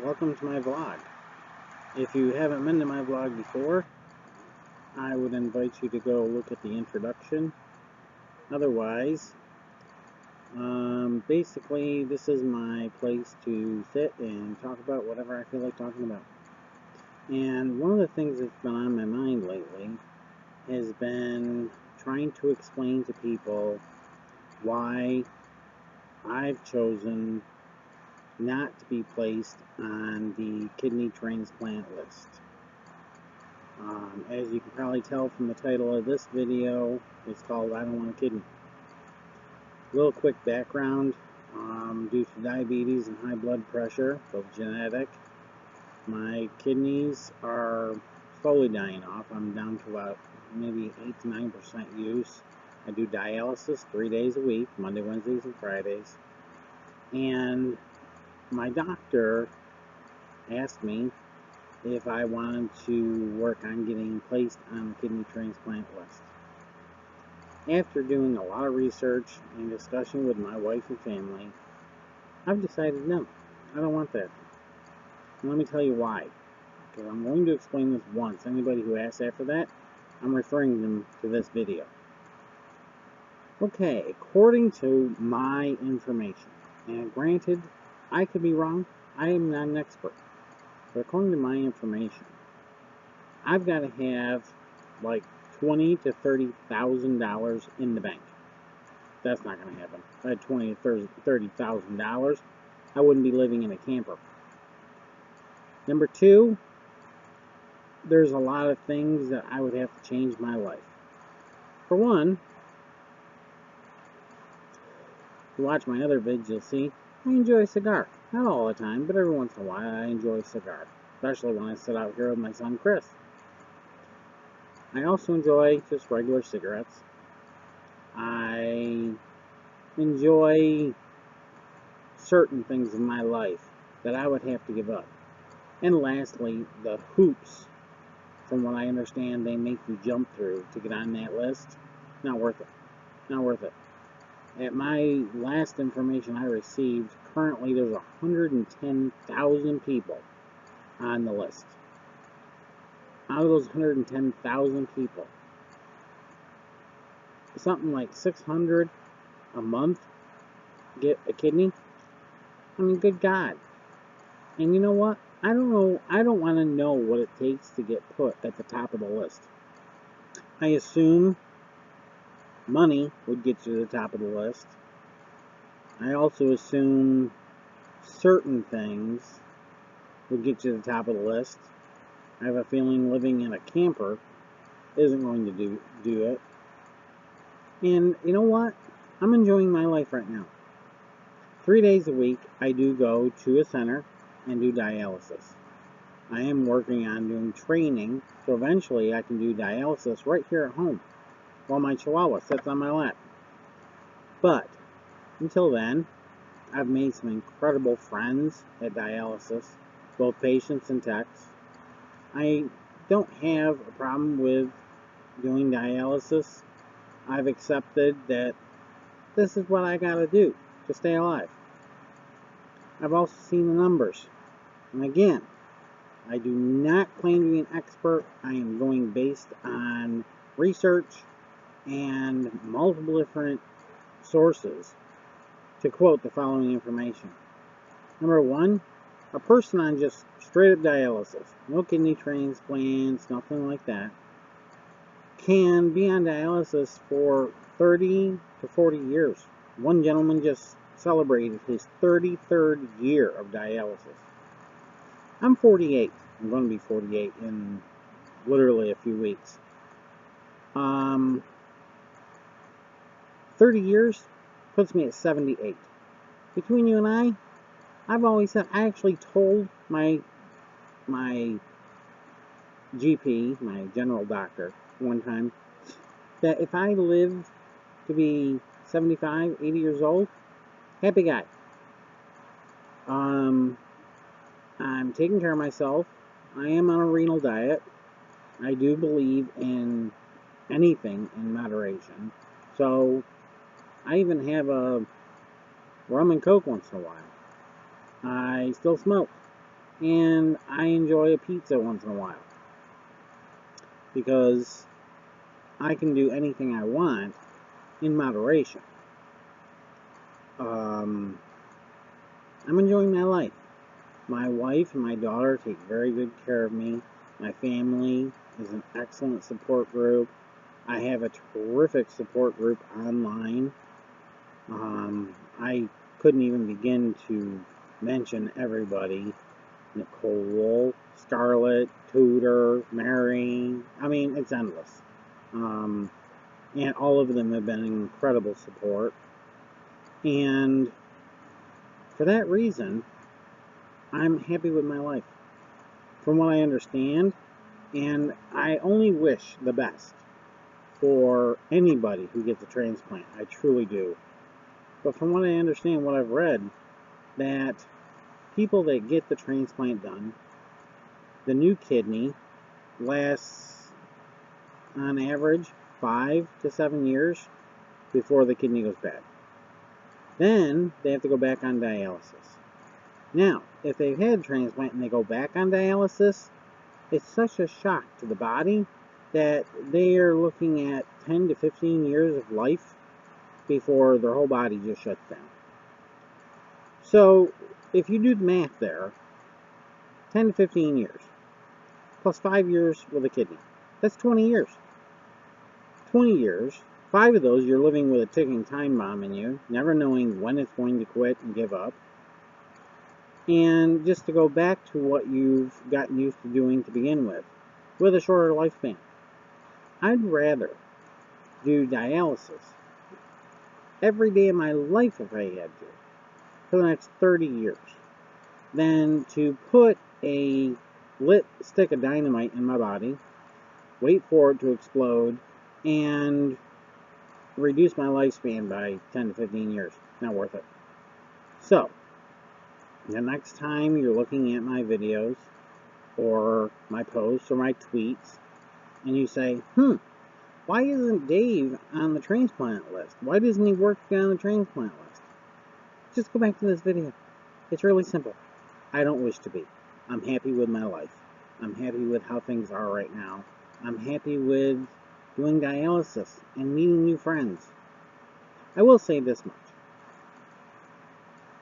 welcome to my vlog. If you haven't been to my vlog before, I would invite you to go look at the introduction. Otherwise, basically this is my place to sit and talk about whatever I feel like talking about. And one of the things that's been on my mind lately has been trying to explain to people why I've chosen not to be placed on the kidney transplant list. As you can probably tell from the title of this video, it's called I Don't Want a Kidney. Little quick background, due to diabetes and high blood pressure, both genetic, my kidneys are slowly dying off. I'm down to about maybe 8 to 9% use. I do dialysis 3 days a week, Monday, Wednesdays, and Fridays. And my doctor asked me if I wanted to work on getting placed on the kidney transplant list. After doing a lot of research and discussion with my wife and family, I've decided no, I don't want that. And let me tell you why. Because I'm going to explain this once. Anybody who asks after that, I'm referring them to this video. Okay, according to my information, and granted, I could be wrong. I am not an expert. But according to my information, I've got to have like $20,000 to $30,000 in the bank. That's not going to happen. If I had $20,000 to $30,000, I wouldn't be living in a camper. Number two, there's a lot of things that I would have to change my life. For one, if you watch my other vids, you'll see I enjoy a cigar. Not all the time, but every once in a while I enjoy a cigar. Especially when I sit out here with my son Chris. I also enjoy just regular cigarettes. I enjoy certain things in my life that I would have to give up. And lastly, the hoops, from what I understand, they make you jump through to get on that list. Not worth it. Not worth it. At my last information I received, currently there's 110,000 people on the list. Out of those 110,000 people, something like 600 a month get a kidney. I mean, good God. And you know what? I don't know. I don't want to know what it takes to get put at the top of the list. I assume money would get you to the top of the list. I also assume certain things would get you to the top of the list. I have a feeling living in a camper isn't going to do it. And you know what? I'm enjoying my life right now. 3 days a week, I do go to a center and do dialysis. I am working on doing training, so eventually I can do dialysis right here at home while my chihuahua sits on my lap. But until then, I've made some incredible friends at dialysis, both patients and techs. I don't have a problem with doing dialysis. I've accepted that this is what I gotta do to stay alive. I've also seen the numbers. And again, I do not claim to be an expert. I am going based on research and multiple different sources to quote the following information. Number one, a person on just straight up dialysis, no kidney transplants, nothing like that, can be on dialysis for 30 to 40 years. One gentleman just celebrated his 33rd year of dialysis. I'm 48. I'm going to be 48 in literally a few weeks. 30 years puts me at 78. Between you and I've always said, I actually told my GP, my general doctor, one time, that if I lived to be 75, 80 years old, happy guy. I'm taking care of myself. I am on a renal diet. I do believe in anything in moderation. So, I even have a rum and coke once in a while. I still smoke. and I enjoy a pizza once in a while because I can do anything I want in moderation. I'm enjoying my life. My wife and my daughter take very good care of me. My family is an excellent support group. I have a terrific support group online. I couldn't even begin to mention everybody. Nicole, Scarlett, Tudor, Mary. I mean, it's endless. And all of them have been an incredible support. And for that reason, I'm happy with my life, from what I understand, and I only wish the best for anybody who gets a transplant. I truly do. But from what I understand, what I've read, that people that get the transplant done, the new kidney lasts, on average, 5 to 7 years before the kidney goes bad. Then they have to go back on dialysis. Now, if they've had a transplant and they go back on dialysis, it's such a shock to the body that they are looking at 10 to 15 years of life before their whole body just shuts down. So, if you do the math there, 10 to 15 years, plus 5 years with a kidney, that's 20 years. 20 years, 5 of those you're living with a ticking time bomb in you, never knowing when it's going to quit and give up. And just to go back to what you've gotten used to doing to begin with a shorter lifespan. I'd rather do dialysis every day of my life if I had to, for the next 30 years, than to put a lit stick of dynamite in my body, wait for it to explode, and reduce my lifespan by 10 to 15 years. Not worth it. So, the next time you're looking at my videos, or my posts, or my tweets, and you say, why isn't Dave on the transplant list? Why doesn't he work on the transplant list? Just go back to this video. It's really simple. I don't wish to be. I'm happy with my life. I'm happy with how things are right now. I'm happy with doing dialysis and meeting new friends. I will say this much.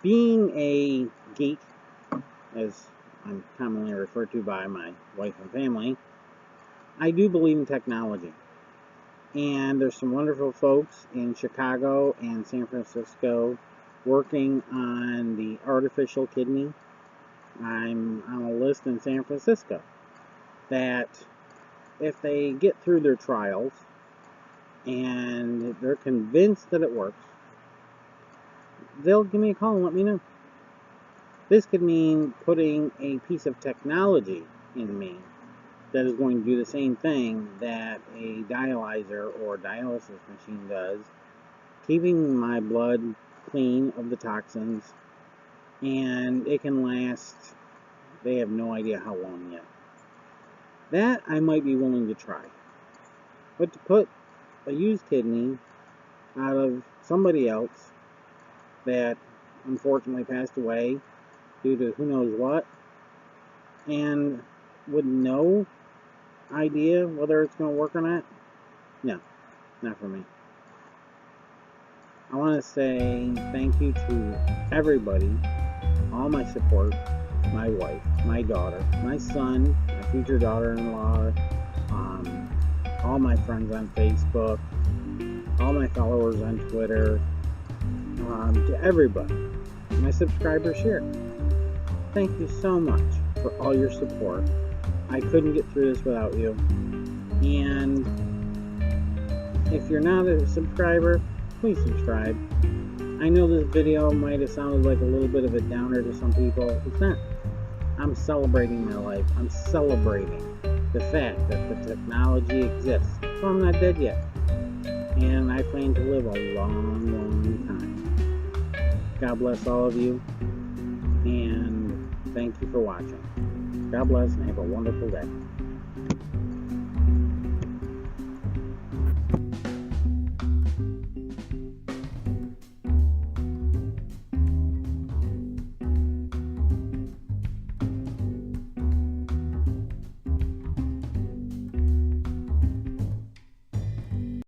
Being a geek, as I'm commonly referred to by my wife and family, I do believe in technology. And there's some wonderful folks in Chicago and San Francisco working on the artificial kidney. I'm on a list in San Francisco that if they get through their trials and they're convinced that it works, they'll give me a call and let me know. This could mean putting a piece of technology in me that is going to do the same thing that a dialyzer or dialysis machine does, keeping my blood clean of the toxins, and it can last, they have no idea how long yet. That I might be willing to try. But to put a used kidney out of somebody else that unfortunately passed away due to who knows what, and with no idea whether it's going to work or not, no, not for me. I want to say thank you to everybody, all my support, my wife, my daughter, my son, my future daughter-in-law, all my friends on Facebook, all my followers on Twitter, to everybody, my subscribers here. Thank you so much for all your support. I couldn't get through this without you. And if you're not a subscriber, please subscribe. I know this video might have sounded like a little bit of a downer to some people. It's not. I'm celebrating my life. I'm celebrating the fact that the technology exists. So I'm not dead yet. And I plan to live a long, long time. God bless all of you. And thank you for watching. God bless and have a wonderful day.